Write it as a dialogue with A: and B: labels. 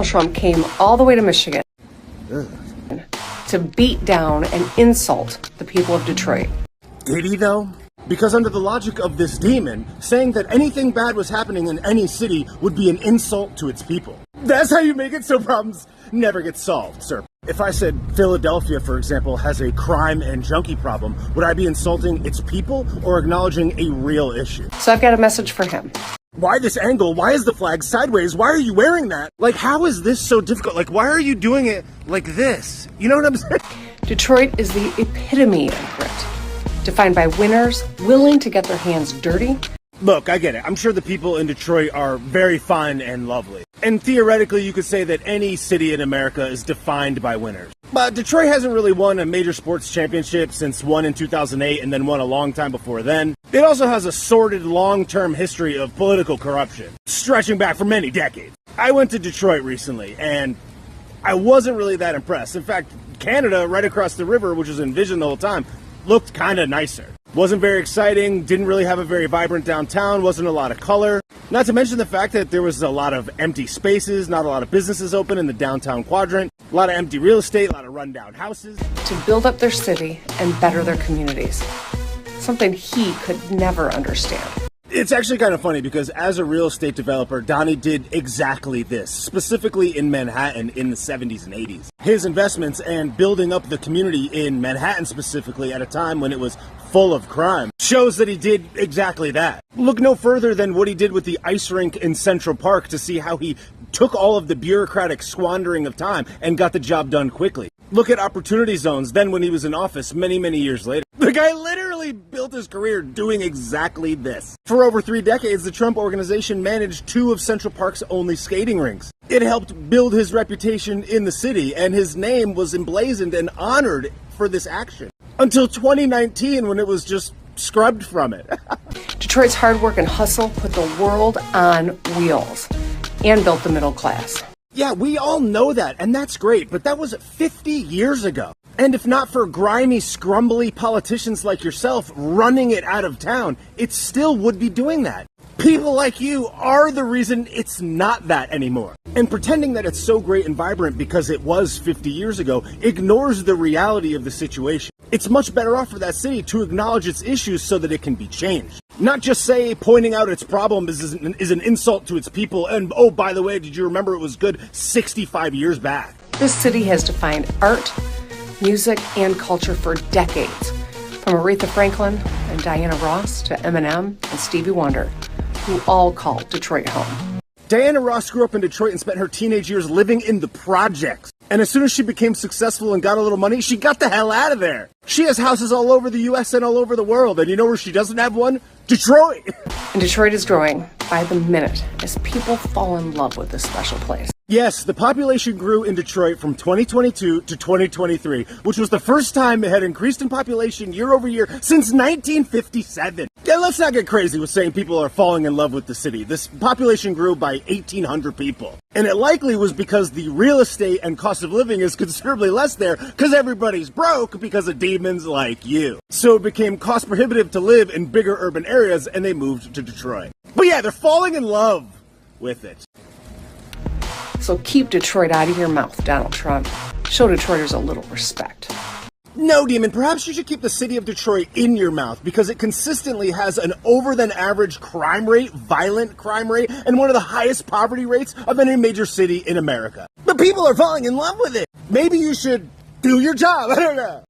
A: Donald Trump came all the way to Michigan
B: Ugh.
A: to beat down and insult the people of Detroit.
B: Did he though? Because under the logic of this demon, saying that anything bad was happening in any city would be an insult to its people. That's how you make it so problems never get solved, sir. If I said Philadelphia, for example, has a crime and junkie problem, would I be insulting its people or acknowledging a real issue?
A: So I've got a message for him.
B: Why this angle? Why is the flag sideways? Why are you wearing that? Like, how is this so difficult? Like, why are you doing it like this? You know what I'm saying?
A: Detroit is the epitome of grit, defined by winners willing to get their hands dirty.
B: Look, I get it. I'm sure the people in Detroit are very fine and lovely. And theoretically, you could say that any city in America is defined by winners. But Detroit hasn't really won a major sports championship since one in 2008 and then one a long time before then. It also has a sordid long-term history of political corruption, stretching back for many decades. I went to Detroit recently, and I wasn't really that impressed. In fact, Canada, right across the river, which was envisioned the whole time, looked kind of nicer. Wasn't very exciting, didn't really have a very vibrant downtown, wasn't a lot of color. Not to mention the fact that there was a lot of empty spaces, not a lot of businesses open in the downtown quadrant, a lot of empty real estate, a lot of rundown houses.
A: To build up their city and better their communities. Something he could never understand.
B: It's actually kind of funny because as a real estate developer, Donnie did exactly this, specifically in Manhattan in the 70s and 80s. His investments and building up the community in Manhattan specifically at a time when it was full of crime shows that he did exactly that. Look no further than what he did with the ice rink in Central Park to see how he took all of the bureaucratic squandering of time and got the job done quickly. Look at opportunity zones then when he was in office many, many years later. The guy literally built his career doing exactly this. For over 3 decades, the Trump organization managed 2 of Central Park's only skating rinks. It helped build his reputation in the city, and his name was emblazoned and honored for this action. Until 2019, when it was just scrubbed from it.
A: Detroit's hard work and hustle put the world on wheels and built the middle class.
B: Yeah, we all know that, and that's great, but that was 50 years ago. And if not for grimy, scrumbly politicians like yourself running it out of town, it still would be doing that. People like you are the reason it's not that anymore. And pretending that it's so great and vibrant because it was 50 years ago ignores the reality of the situation. It's much better off for that city to acknowledge its issues so that it can be changed. Not just say pointing out its problem is an insult to its people and, oh, by the way, did you remember it was good 65 years back?
A: This city has defined art, music, and culture for decades. From Aretha Franklin and Diana Ross to Eminem and Stevie Wonder, who all called Detroit home.
B: Diana Ross grew up in Detroit and spent her teenage years living in the projects. And as soon as she became successful and got a little money, she got the hell out of there. She has houses all over the U.S. and all over the world. And you know where she doesn't have one? Detroit.
A: And Detroit is growing by the minute as people fall in love with this special place.
B: Yes, the population grew in Detroit from 2022 to 2023, which was the first time it had increased in population year over year since 1957. Yeah, let's not get crazy with saying people are falling in love with the city. This population grew by 1,800 people. And it likely was because the real estate and cost of living is considerably less there because everybody's broke because of demons like you. So it became cost prohibitive to live in bigger urban areas and they moved to Detroit. But yeah, they're falling in love with it.
A: So keep Detroit out of your mouth, Donald Trump. Show Detroiters a little respect.
B: No, Demon, perhaps you should keep the city of Detroit in your mouth because it consistently has an over-than-average crime rate, violent crime rate, and one of the highest poverty rates of any major city in America. But people are falling in love with it. Maybe you should do your job. I don't know.